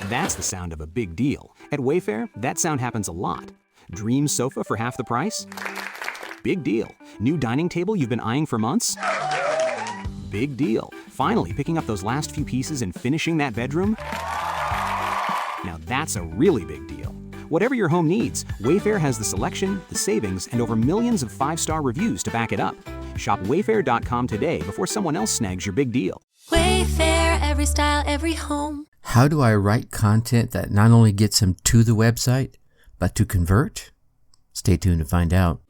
That's the sound of a big deal. At Wayfair, that sound happens a lot. Dream sofa for half the price? Big deal. New dining table you've been eyeing for months? Big deal. Finally picking up those last few pieces and finishing that bedroom? Now that's a really big deal. Whatever your home needs, Wayfair has the selection, the savings, and over millions of 5-star reviews to back it up. Shop Wayfair.com today before someone else snags your big deal. Wayfair, every style, every home. How do I write content that not only gets them to the website, but to convert? Stay tuned to find out.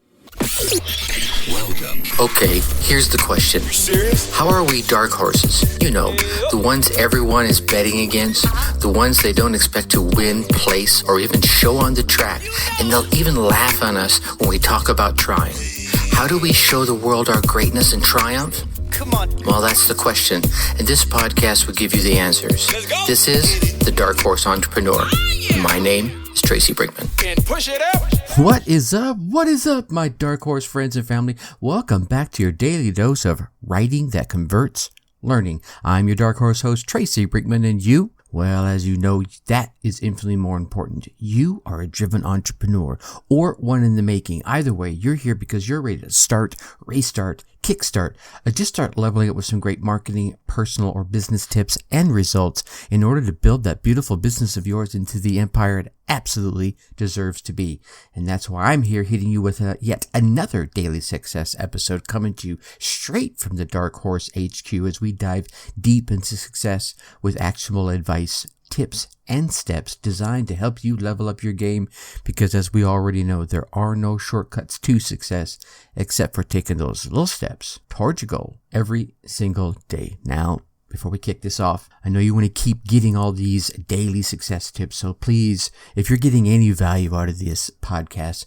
Welcome. Okay, here's the question. Serious? How are we dark horses? You know, the ones everyone is betting against, the ones they don't expect to win, place, or even show on the track, and they'll even laugh on us when we talk about trying. How do we show the world our greatness and triumph? Come on. Well, that's the question, and this podcast will give you the answers. Let's go. This is The Dark Horse Entrepreneur. My name is Tracy Brinkman. And push it up. What is up? What is up, my Dark Horse friends and family? Welcome back to your daily dose of writing that converts learning. I'm your Dark Horse host, Tracy Brinkman, and you? Well, as you know, that is infinitely more important. You are a driven entrepreneur or one in the making. Either way, you're here because you're ready to start, restart, kickstart, just start leveling up with some great marketing, personal or business tips and results in order to build that beautiful business of yours into the empire it absolutely deserves to be. And that's why I'm here hitting you with yet another daily success episode coming to you straight from the Dark Horse HQ as we dive deep into success with actionable advice, tips, and steps designed to help you level up your game, because as we already know, there are no shortcuts to success except for taking those little steps towards your goal every single day. Now, before we kick this off, I know you want to keep getting all these daily success tips, so please, if you're getting any value out of this podcast,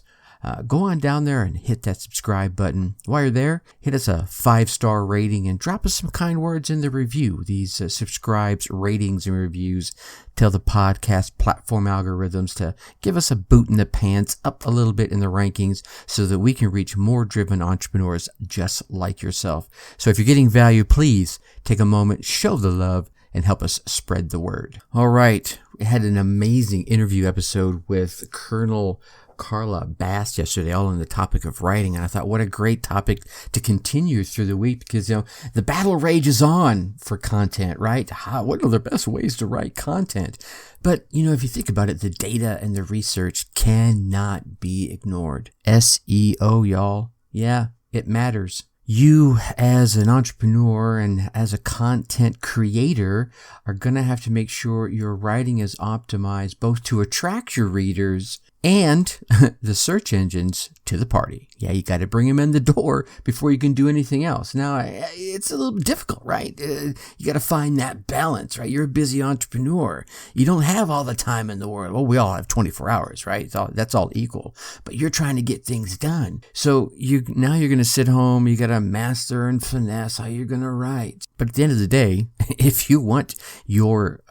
go on down there and hit that subscribe button. While you're there, hit us a 5-star rating and drop us some kind words in the review. These subscribes, ratings, and reviews tell the podcast platform algorithms to give us a boot in the pants up a little bit in the rankings so that we can reach more driven entrepreneurs just like yourself. So if you're getting value, please take a moment, show the love, and help us spread the word. All right. We had an amazing interview episode with Colonel Carla Bass yesterday, all on the topic of writing, and I thought, what a great topic to continue through the week, because the battle rages on for content, right? What are the best ways to write content? But if you think about it, the data and the research cannot be ignored. SEO, y'all, yeah, it matters. You as an entrepreneur and as a content creator are going to have to make sure your writing is optimized both to attract your readers and the search engines to the party. Yeah, you got to bring them in the door before you can do anything else. Now, it's a little difficult, right? You got to find that balance, right? You're a busy entrepreneur. You don't have all the time in the world. Well, we all have 24 hours, right? That's all equal. But you're trying to get things done. So now you're going to sit home. You got to master and finesse how you're going to write. But at the end of the day, if you want your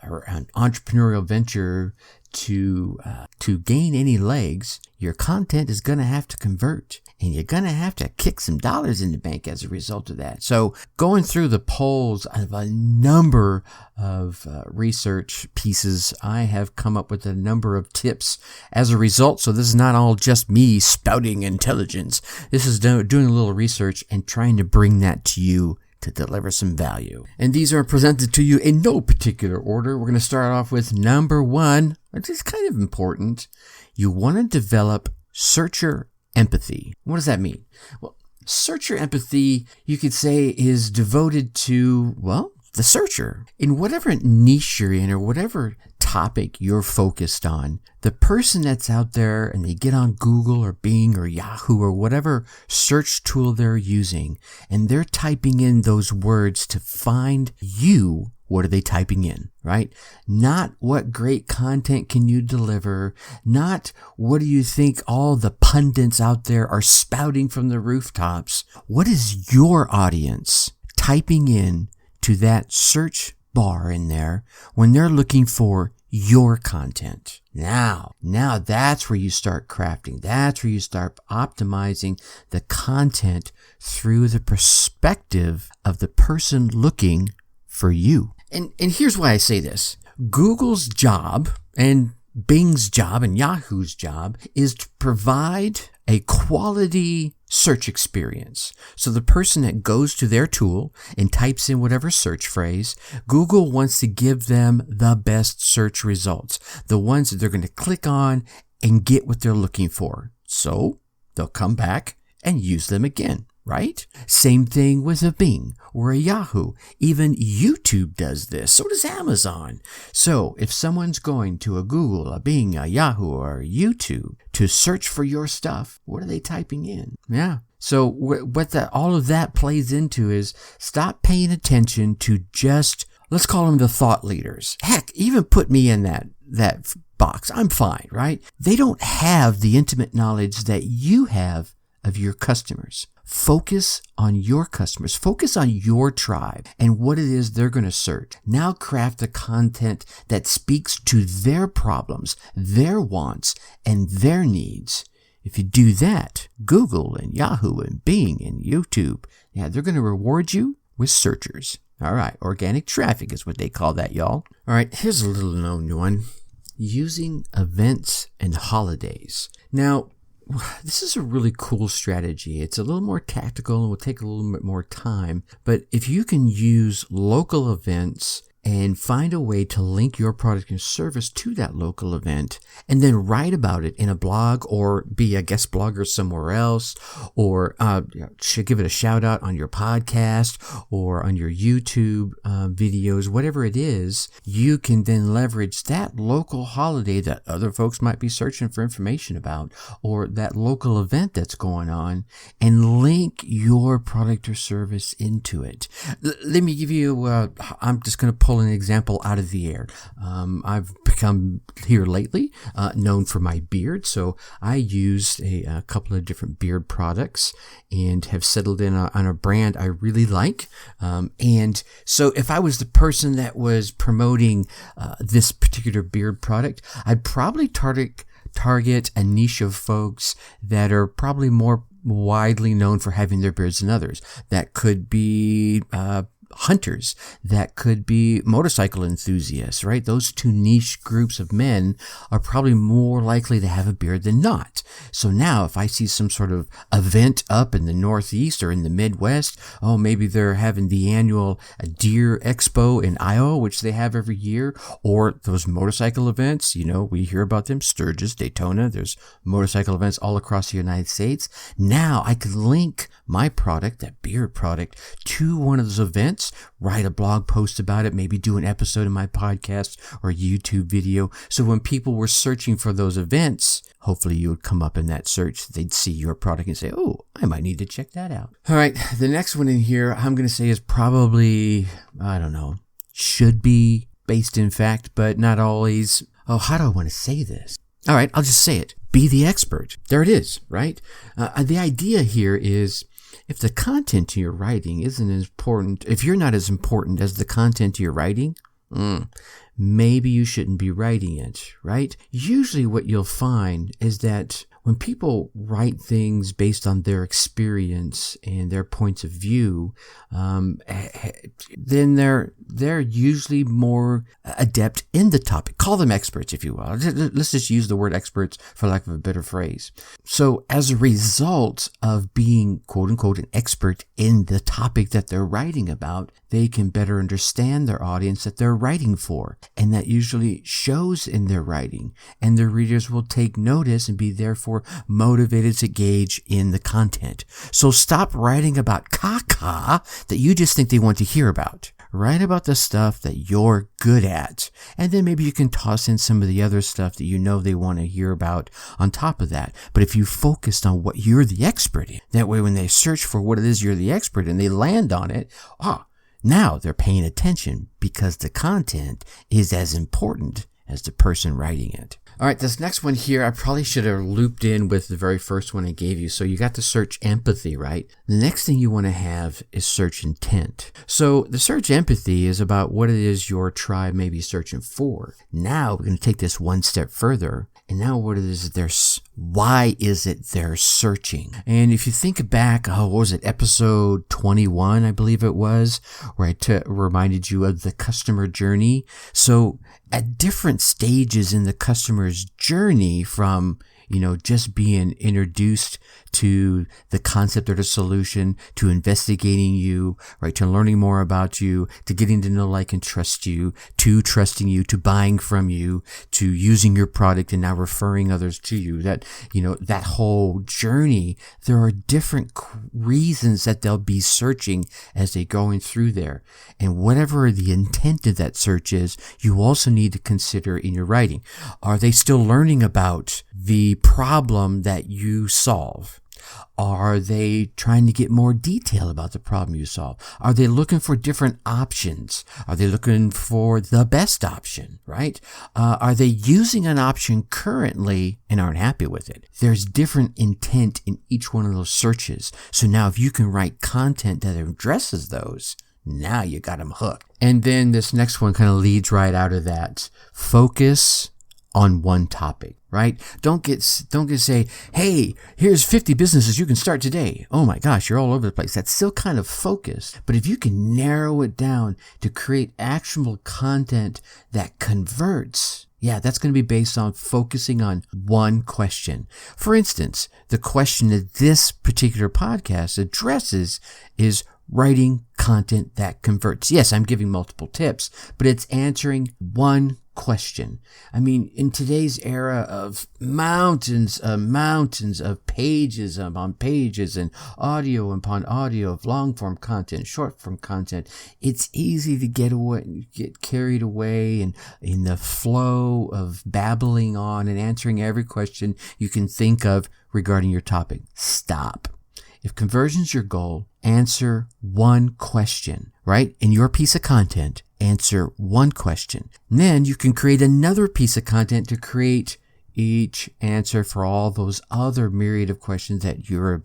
entrepreneurial venture to gain any legs, your content is going to have to convert, and you're going to have to kick some dollars in the bank as a result of that. So going through the polls of a number of research pieces, I have come up with a number of tips as a result. So this is not all just me spouting intelligence. This is doing a little research and trying to bring that to you to deliver some value. And these are presented to you in no particular order. We're going to start off with number 1, which is kind of important. You want to develop searcher empathy. What does that mean? Well, searcher empathy, you could say, is devoted to, the searcher. In whatever niche you're in or whatever topic you're focused on, the person that's out there and they get on Google or Bing or Yahoo or whatever search tool they're using, and they're typing in those words to find you. What are they typing in, right? Not what great content can you deliver, not what do you think all the pundits out there are spouting from the rooftops. What is your audience typing in to that search bar in there when they're looking for your content? Now that's where you start crafting. That's where you start optimizing the content through the perspective of the person looking for you. And here's why I say this. Google's job and Bing's job and Yahoo's job is to provide a quality search experience. So the person that goes to their tool and types in whatever search phrase, Google wants to give them the best search results, the ones that they're going to click on and get what they're looking for. So they'll come back and use them again. Right? Same thing with a Bing or a Yahoo. Even YouTube does this. So does Amazon. So if someone's going to a Google, a Bing, a Yahoo, or a YouTube to search for your stuff, what are they typing in? Yeah. So what all of that plays into is stop paying attention to just, let's call them the thought leaders. Heck, even put me in that box. I'm fine, right? They don't have the intimate knowledge that you have of your customers. Focus on your customers. Focus on your tribe and what it is they're going to search. Now craft the content that speaks to their problems, their wants, and their needs. If you do that, Google and Yahoo and Bing and YouTube, yeah, they're going to reward you with searchers. All right, organic traffic is what they call that, y'all. All right, here's a little known one. Using events and holidays. Now, this is a really cool strategy. It's a little more tactical and will take a little bit more time. But if you can use local events and find a way to link your product and service to that local event and then write about it in a blog or be a guest blogger somewhere else or should give it a shout out on your podcast or on your YouTube videos, whatever it is, you can then leverage that local holiday that other folks might be searching for information about or that local event that's going on and link your product or service into it. Let me give you, I'm just going to pull an example out of the air. I've become here lately known for my beard, so I used a couple of different beard products and have settled in on a brand I really like. And so if I was the person that was promoting this particular beard product, I'd probably target a niche of folks that are probably more widely known for having their beards than others. That could be hunters, that could be motorcycle enthusiasts, right? Those two niche groups of men are probably more likely to have a beard than not. So now if I see some sort of event up in the Northeast or in the Midwest, maybe they're having the annual Deer Expo in Iowa, which they have every year, or those motorcycle events, we hear about them, Sturgis, Daytona, there's motorcycle events all across the United States. Now I could link my product, that beard product, to one of those events, write a blog post about it, maybe do an episode of my podcast or YouTube video. So when people were searching for those events, hopefully you would come up in that search. They'd see your product and say, I might need to check that out. All right. The next one in here, I'm going to say is probably, should be based in fact, but not always. How do I want to say this? All right. I'll just say it. Be the expert. There it is, right? The idea here is, if the content you're writing isn't as important, if you're not as important as the content you're writing, maybe you shouldn't be writing it, right? Usually what you'll find is that when people write things based on their experience and their points of view, then they're usually more adept in the topic. Call them experts, if you will. Let's just use the word experts for lack of a better phrase. So as a result of being, quote unquote, an expert in the topic that they're writing about, they can better understand their audience that they're writing for. And that usually shows in their writing. And their readers will take notice and be therefore motivated to engage in the content. So stop writing about caca that you just think they want to hear about. Write about the stuff that you're good at. And then maybe you can toss in some of the other stuff that you know they want to hear about on top of that. But if you focused on what you're the expert in, that way when they search for what it is you're the expert in, they land on it. Now they're paying attention because the content is as important as the person writing it. All right, this next one here, I probably should have looped in with the very first one I gave you. So you got the search empathy, right? The next thing you want to have is search intent. So the search empathy is about what it is your tribe may be searching for. Now we're going to take this one step further. And now what it is they're Why is it they're searching? And if you think back, what was it, episode 21, I believe it was, where I reminded you of the customer journey. So at different stages in the customer's journey, from just being introduced to the concept or the solution, to investigating you, right, to learning more about you, to getting to know, like, and trust you, to trusting you, to buying from you, to using your product and now referring others to you. That, that whole journey, there are different reasons that they'll be searching as they're going through there. And whatever the intent of that search is, you also need to consider in your writing. Are they still learning about the problem that you solve? Are they trying to get more detail about the problem you solve? Are they looking for different options? Are they looking for the best option, right? Are they using an option currently and aren't happy with it? There's different intent in each one of those searches. So now if you can write content that addresses those, now you got them hooked. And then this next one kind of leads right out of that. Focus on one topic, right? Don't get say, hey, here's 50 businesses you can start today. Oh my gosh, you're all over the place. That's still kind of focused. But if you can narrow it down to create actionable content that converts, that's going to be based on focusing on one question. For instance, the question that this particular podcast addresses is writing content that converts. Yes, I'm giving multiple tips, but it's answering one question. I mean, in today's era of mountains of pages upon pages and audio upon audio of long form content, short form content, it's easy to get carried away and in the flow of babbling on and answering every question you can think of regarding your topic. Stop. If conversion's your goal, answer one question, right? In your piece of content, answer one question. And then you can create another piece of content to create each answer for all those other myriad of questions that you have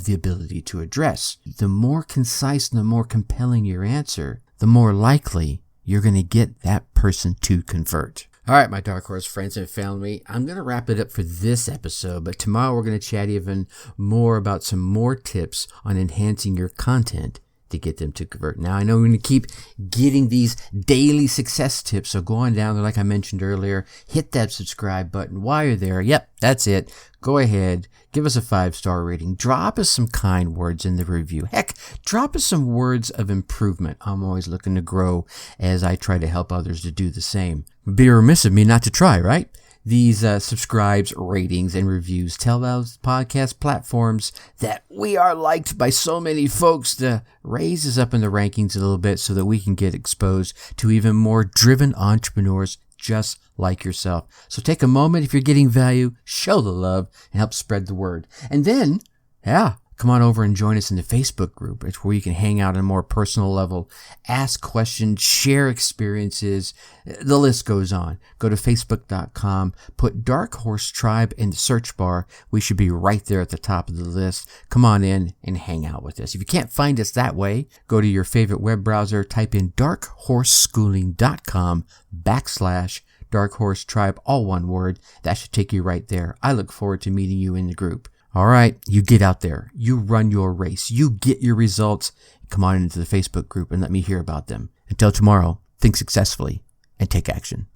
the ability to address. The more concise and the more compelling your answer, the more likely you're going to get that person to convert. All right, my Dark Horse friends and family, I'm going to wrap it up for this episode, but tomorrow we're going to chat even more about some more tips on enhancing your content to get them to convert. Now, I know we're going to keep getting these daily success tips, so go on down there, like I mentioned earlier, hit that subscribe button. While you're there, yep, that's it. Go ahead, give us a 5-star rating, drop us some kind words in the review. Heck, drop us some words of improvement. I'm always looking to grow as I try to help others to do the same. It'd be remiss of me not to try, right? These subscribes, ratings, and reviews tell those podcast platforms that we are liked by so many folks to raise us up in the rankings a little bit so that we can get exposed to even more driven entrepreneurs just like yourself. So take a moment, if you're getting value, show the love and help spread the word. And then, come on over and join us in the Facebook group. It's where you can hang out on a more personal level, ask questions, share experiences. The list goes on. Go to facebook.com, put Dark Horse Tribe in the search bar. We should be right there at the top of the list. Come on in and hang out with us. If you can't find us that way, go to your favorite web browser, type in darkhorseschooling.com/Dark Horse Tribe, all one word. That should take you right there. I look forward to meeting you in the group. All right, you get out there, you run your race, you get your results. Come on into the Facebook group and let me hear about them. Until tomorrow, think successfully and take action.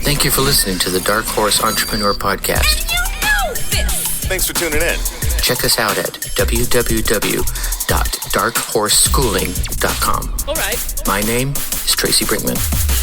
Thank you for listening to the Dark Horse Entrepreneur Podcast. Thanks for tuning in. Check us out at www.darkhorseschooling.com. All right. My name is Tracy Brinkman.